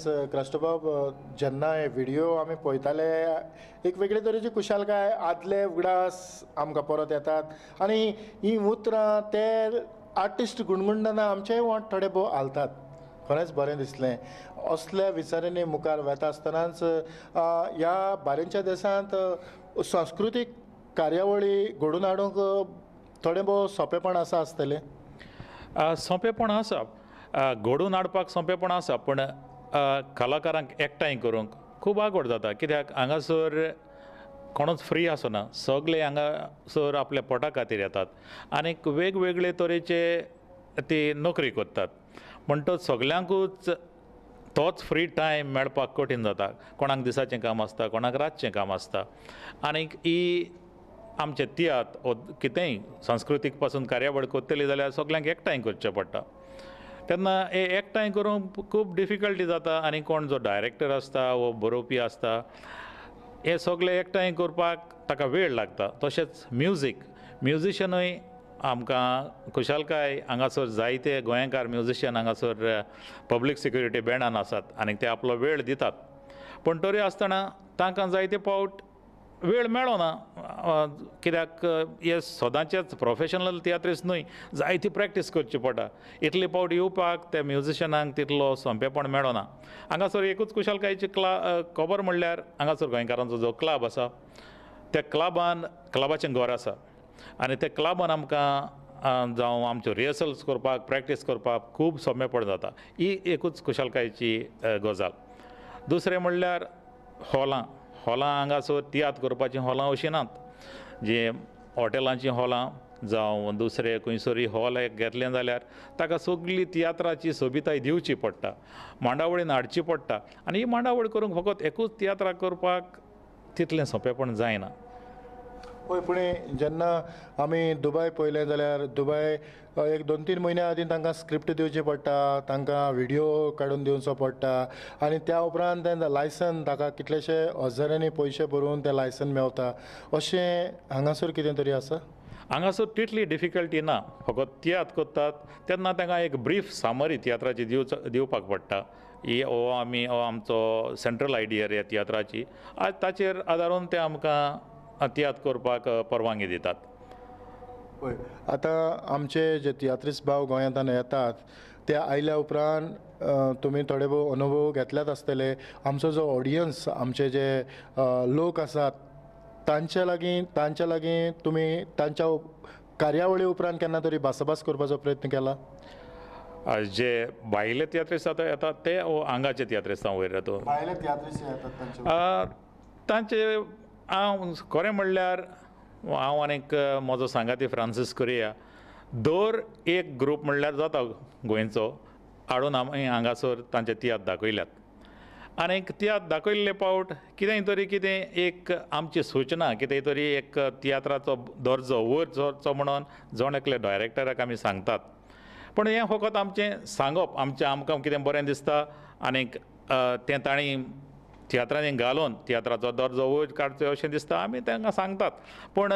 खरेंच क्रास्टोबाब जेन्ना हे व्हिडिओ आमी पळयताले एक वेगळे तरेची कुशालकाय आदले उगडास आमकां परत येतात आनी ही उतरां ते आर्टिस्ट गुणगुणटना आमचेय वाट थोडे भोव हालतात. खरेंच बरें दिसलें. असल्या विचारांनी मुखार वेता आसतनाच ह्या भारेच्या देशांत सांस्कृतीक कार्यावळी घडोवन हाडूंक थोडें भोव सोंपेपण आसतलें. सोंपेपण आसा, घडोवन हाडपाक सोंपेपण आसा, पूण कलाकारांक एकठांय करूंक खूब आवड जाता. कित्याक हांगासर कोणूच फ्री आसना, सगळे हांगासर आपल्या पोटा खातीर येतात आनीक वेगवेगळे तरेचे ती नोकरी करतात. म्हणटच सगल्यांकूच तोच फ्री टायम मेळपाक कठीण जाता. कोणाक दिसाचें काम आसता, कोणाक रातचें काम आसता. आनीक ही आमचे तियात्र वो कितेंय सांस्कृतीक पासून कार्यावळ करतली जाल्यार सगल्यांक एकठांय करचें पडटा. तेन्ना हे एकठांय करूंक खूब डिफिकल्टी जाता. आनी कोण जो डायरेक्टर आसता वो बरोवपी आसता, हे सगळे एकठांय करपाक ताका वेळ लागता. तशेंच म्युजिशनूय आमकां खुशालकाय हांगासर जायते गोंयकार म्युजिशियन हांगासर पब्लीक सिक्युरिटी बँडान आसात आनी ते आपलो वेळ दितात. पूण तरी आसतना तांकां जायते फावट वेळ मेळना. कित्याक हे सदांचेच प्रोफेशनल तियात्रिस्ट न्हय, जायती प्रॅक्टीस करची पडटा. इतले फावट येवपाक त्या म्युजिशनांक तितलो सोंपेपण मेळना. हांगासर एकूच खुशालकायेची खबर म्हणल्यार हांगासर गोंयकारांचो जो क्लब आसा त्या क्लबाचें घर आसा आनी त्या क्लबान आमकां जावं आमच्यो रिहर्सल्स करपाक प्रॅक्टीस करपाक खूब सोंपेपण जाता. ही एकूच खुशालकायेची गजाल. दुसरें म्हणल्यार हॉलां हांगासर तियात्र करपाचीं हॉलां अशीं नात. जी हॉटेलांचीं हॉलां जावं दुसरे खंयसरी हॉल एक घेतलें जाल्यार ताका सगळी तियात्राची सोबिताय दिवची पडटा, मांडावळीन हाडची पडटा. आनी ही मांडावळ करूंक फकत एकूच तियात्र करपाक तितलें सोंपेपण जायना. पळय पूण जेन्ना आमी दुबय पळयलें जाल्यार दुबय एक 2-3 म्हयन्या आदीं तांकां स्क्रिप्ट दिवची पडटा, तांकां व्हिडिओ काडून दिवचो पडटा आनी त्या उपरांत तें लायसन ताका कितलेशे हजारांनी पयशे भरून तें लायसन मेळटा. अशें हांगासर कितें तरी आसा? हांगासर तितली डिफिकल्टी ना. फकत तियात्र करतात तेन्ना तांकां एक ब्रीफ सामरी तियात्राची दिवपाक पडटा. हो आमचो सेंट्रल आयडिया ह्या तियात्राची, ताचेर आदारून ते आमकां तियात्र करपाक परवानगी दितात. पळय आतां आमचे जे तियात्रिस्ट भाव गोंयांत येतात ते आयल्या उपरांत तुमी थोडे भोव अनुभव घेतल्यात आसतले. आमचो जो ऑडियन्स आमचे जे लोक आसात तांचे लागीं तुमी तांच्या कार्यावळी उपरांत केन्ना तरी भासाभास करपाचो प्रयत्न केला? जे भायले तियात्रिस्ट येतात ते हांगाचे तियात्रिस्तां वयर येतात. भायले तियात्रिस्ट येतात तांचे हांव खरें म्हणल्यार हांव आनीक म्हजो सांगाती फ्रांसीस कोरिया दर एक ग्रूप म्हणल्यार जाता गोंयचो हाडून आमी हांगासर तांचे तियात्र दाखयल्यात. आनीक तियात्र दाखयल्ले फावट कितें एक आमची सूचना कितें तरी एक तियात्राचो दर्जो वयर चडचो म्हणून जण एकले डायरेक्टराक आमी सांगतात. पूण हें फकत आमचें सांगप आमकां कितें बरें दिसता आनीक तें तांणी तियात्रांनी घालून तियात्राचो दर्जो वयर काडचो अशें दिसता आमी तांकां सांगतात. पूण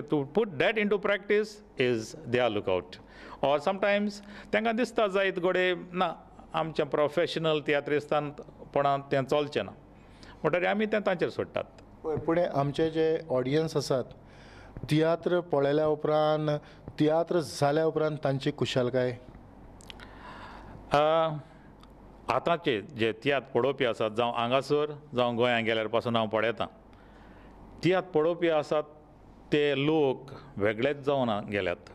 to put that into practice is their lookout. Or sometimes तांकां दिसता जायत घोडे ना आमच्या प्रोफेशनल तियात्रिस्तांपणान तें चलचें ना म्हणटरी आमी तें तांचेर सोडटात. पूण आमचे जे ऑडियन्स आसात तियात्र पळयल्या उपरांत तियात्र जाल्या उपरांत तांची कुशालकाय आतांचे जे तियात्र पळोवपी आसात जावं हांगासर जावं गोंयांत गेल्यार पासून हांव पळयतां तियात्र पळोवपी आसात ते लोक वेगळेच जावन गेल्यात.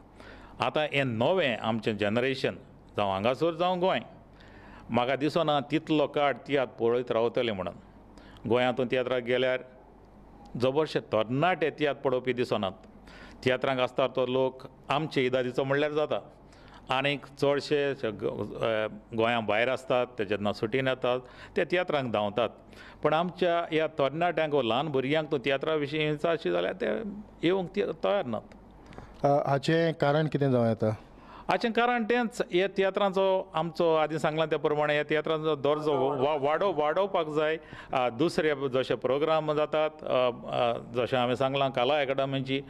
आतां हें नवें आमचें जनरेशन जावं हांगासर जावं गोंय म्हाका दिसना तितलो काळ तियात्र पळयत रावतले म्हणून. गोंयांतून तियात्राक गेल्यार जबरशे तरणाटे तियात्र पळोवपी दिसनात. तियात्रांक आसता तो लोक आमचे इदादीचो म्हणल्यार जाता आनीक चडशे गोंया भायर आसतात ते जेन्ना सुटीन येतात ते तियात्रांक धांवतात. पूण आमच्या ह्या तरणाट्यांक वा ल्हान भुरग्यांक तूं तियात्रा विशीं विचारशी जाल्यार ते येवंक तयार नात. हाचें कारण कितें जावं येता? हाचें कारण तेंच हे तियात्रांचो आमचो आदीं सांगलां त्या प्रमाणे ह्या तियात्रांचो दर्जो वाडोवपाक जाय. दुसरे जशे प्रोग्राम जातात, जशें हांवें सांगलां कला अकादमीची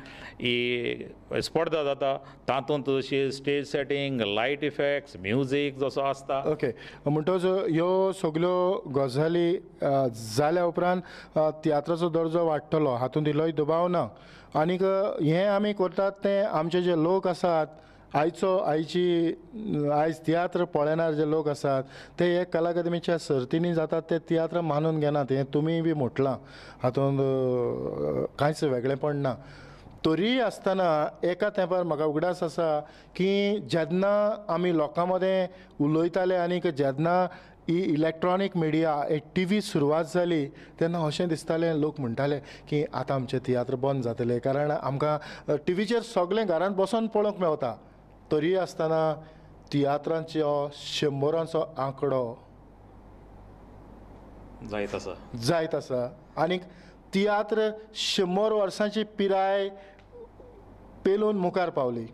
ही स्पर्धा जाता, तातूंत जशी stage setting, light effects, music जसो आसता. ओके, म्हणटच ह्यो सगल्यो गजाली जाल्या उपरांत तियात्राचो दर्जो वाडटलो, हातूंत इल्लोय दुबाव ना. आनीक हें आमी करतात ते आमचे जे लोक आसात, आयज तियात्र पळयणार जे लोक आसात ते हे कला अकादमीच्या सर्तींनी जातात ते तियात्र मानून घेनात. हें तुमी बी म्हटलां, हातूंत कांयच वेगळेपण ना. तरी आसतना एका तेंपार म्हाका उगडास आसा की जेन्ना आमी लोकां मदें उलयताले आनीक जेन्ना ही इलेक्ट्रॉनीक मिडिया TV सुरवात जाली तेन्ना अशें दिसतालें, लोक म्हणटाले की आतां आमचें तियात्र बंद जातलें, कारण आमकां टीव्हीचेर सगळें घरांत बसून पळोवंक मेवता. तरी आसतना तियात्रांचो 100रांचो आंकडो जायत आसा आनीक तियात्र 100 वर्सांची पिराय पेलून मुखार पावली.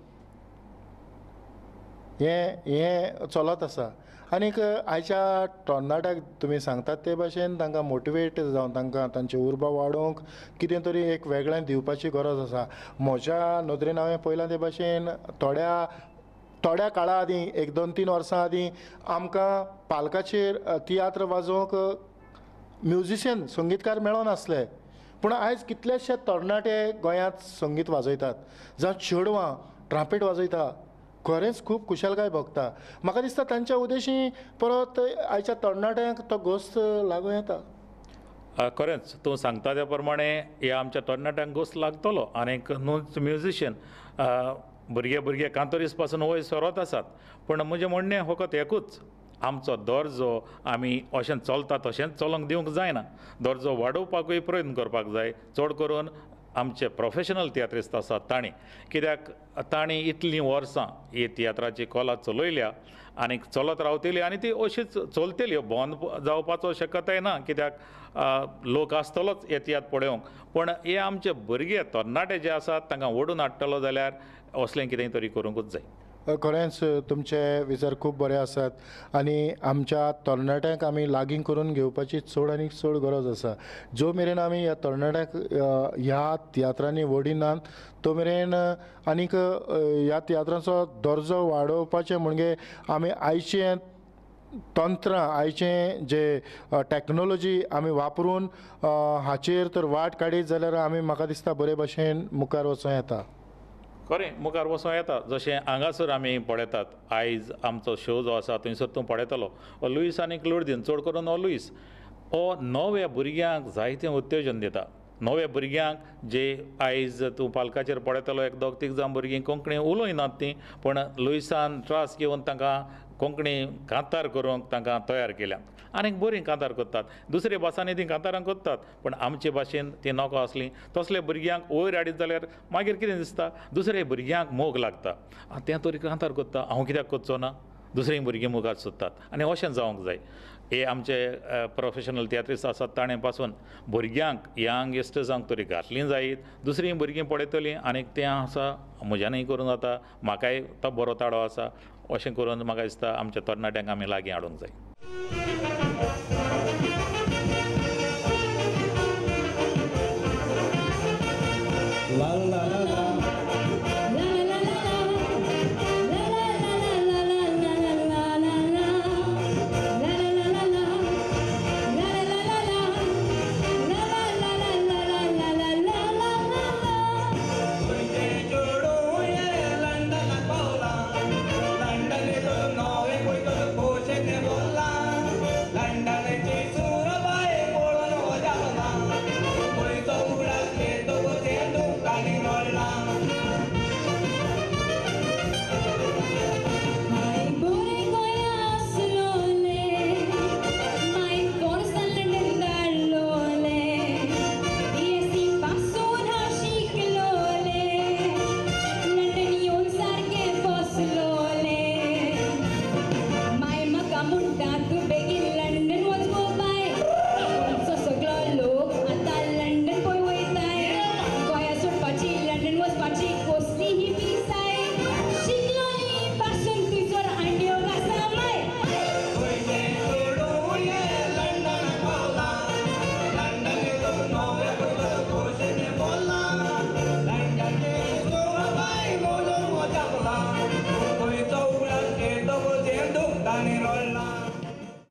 हें चलत आसा. आनीक आयच्या तरणाट्याक तुमी सांगतात ते भाशेन तांकां मोटिवेट जावन तांकां तांचे उर्बा वाडोवंक कितें तरी एक वेगळें दिवपाची गरज आसा. म्हज्या नदरेन हांवें पळयलां ते भाशेन थोड्या काळा आदीं, 1-2-3 वर्सां आदीं आमकां पालकाचेर तियात्र वाजोवंक म्युजिशियन, संगीतकार मेळनासले. पूण आयज कितलेशे तरणाटे गोंयांत संगीत वाजयतात, जावं चेडवां ट्रांपेट वाजयता. खरेंच खूब खुशालकाय भोगता. म्हाका दिसता तांच्या उदेशी परत आयच्या तरणाट्यांक तो घोस्त लागूं येता. खरेंच तूं सांगता त्या प्रमाणे हे आमच्या तरणाट्यांक घोस्त लागतलो. आनीक न्हूच म्युजिशियन भुरगे कांतोरीस पासून वयर सरत आसात. पूण म्हजें म्हणणें फकत एकूच, आमचो दर्जो आमी अशें चलता तशेंच चलोवंक दिवंक जायना. दर्जो वाडोवपाकूय प्रयत्न करपाक जाय. चड करून आमचे प्रोफेशनल तियात्रिस्ट आसात तांणी, कित्याक तांणी इतलीं वर्सां ही तियात्राची कला चलयल्या आनीक चलत रावतली आनी ती अशीच चलतली. बंद जावपाचो शक्यताय ना, कित्याक लोक आसतलोच हे तियात्र पळोवंक. पूण हे आमचे भुरगे तरणाटे जे आसात तांकां ओडून हाडटलो जाल्यार असलें कितेंय तरी करूंकूच जाय. खरेंच तुमचे विचार खूब बरे आसात आनी आमच्या तरणाट्यांक आमी लागीं करून घेवपाची चड आनी चड गरज आसा. जो मेरेन आमी ह्या तरणाट्यांक ह्या तियात्रांनी वडिनात तो मेरेन आनीक ह्या तियात्रांचो दर्जो वाडोवपाचें म्हणजे आमी आयचें तंत्रां, आयचें जे टॅक्नोलॉजी आमी वापरून हाचेर तर वाट काडीत जाल्यार आमी, म्हाका दिसता, बरे भशेन मुखार वचूं येता. खरें मुखार वचूं येता. जशें हांगासर आमी पळयतात, आयज आमचो शो जो आसा थंयसर तूं पळयतलो लुईस आनी क्लोर्दीन, चड करून लुईस हो नव्या भुरग्यांक जायतें उत्तेजन दिता. नव्या भुरग्यांक जे आयज तूं पालकाचेर पळयतलो 1-2-3 जाण भुरगीं कोंकणी उलोयनात तीं, पूण लुईसान त्रास घेवन तांकां कोंकणी कांतार करूंक तांकां तयार केल्या आनीक बरीं कांतार करतात. दुसऱ्या भासांनी तीं कांतारां करतात, पूण आमचे भाशेन ती नॉको आसलीं. तसले भुरग्यांक वयर हाडीत जाल्यार मागीर कितें दिसता, दुसऱ्या भुरग्यांक मोग लागता. तें तरी कांतार करता, हांव कित्याक करचो ना. दुसरीं भुरगीं मुखार सोदतात आनी अशें जावंक जाय. हे आमचे प्रोफेशनल तियात्रिस्ट आसात ताणे पासून भुरग्यांक, यंग यस्टर्सांक तरी घातलीं जायत. दुसरीं भुरगीं पळयतलीं आनीक तें आसा म्हज्यानूय करूं जाता, म्हाकाय तो बरो ताळो आसा. अशें करून म्हाका दिसता आमच्या तरणाट्यांक आमी लागीं हाडूंक जाय.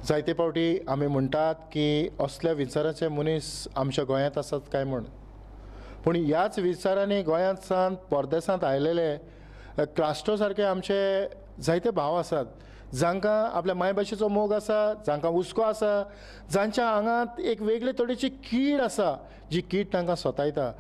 जायते फावटी आमी म्हणटात की असल्या विचाराचे मनीस आमच्या गोंयांत आसात काय म्हूण, पूण ह्याच विचारांनी गोंयांत सावन परदेसांत आयलेले क्रास्टो सारके आमचे जायते भाव आसात, जांकां आपल्या मायभाशेचो मोग आसा, जांकां हुस्को आसा, जांच्या आंगांत एक वेगळे तरेची कीड आसा जी कीड तांकां सतायता.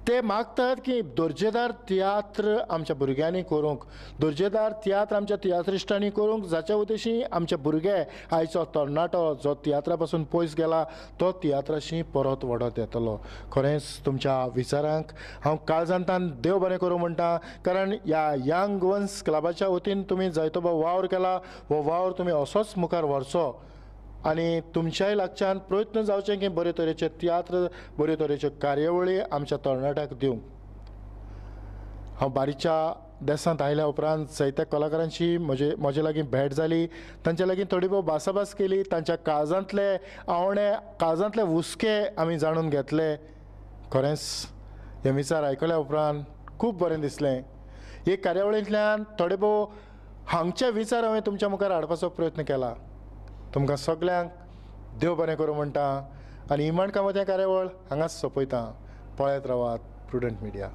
ते मागतात की दर्जेदार तियात्र आमच्या भुरग्यांनी करूंक, दर्जेदार तियात्र आमच्या तियात्रिस्टांनी करूंक, जाच्या उद्देशी आमचे भुरगे आयचो तरणाटो जो तियात्रा पासून पयस गेला तो तियात्राशी परत वडत येतलो. खरेंच तुमच्या विचारांक हांव काळजांतान देव बरें करूं म्हणटा, कारण ह्या यंग वन्स क्लबाच्या वतीन तुमी जायतो वावर केला, हो वावर तुमी असोच मुखार व्हरचो आनी तुमच्याय लागच्यान प्रयत्न जावचे की बरे तरेचे तियात्र, बरे तरेच्यो कार्यावळी आमच्या तरणाट्याक दिवंक. हांव बारीच्या देसांत आयल्या उपरांत जायत्या कलाकारांची म्हजे लागीं भेट जाली, तांचे लागीं थोडी भोव भासाभास केली, तांच्या काळजांतले आवणे, काळजांतले हुस्के आमी जाणून घेतले. खरेंच हे विचार आयकल्या उपरांत खूब बरें दिसलें. हे कार्यावळींतल्यान थोडे भोव हांगचे विचार हांवें तुमच्या मुखार हाडपाचो प्रयत्न केला. तुमकां सगल्यांक देव बरें करूं म्हणटा आनी इमाण कामत हें कार्यावळ हांगाच सोंपयता. पळयत रावात प्रुडंट मिडिया.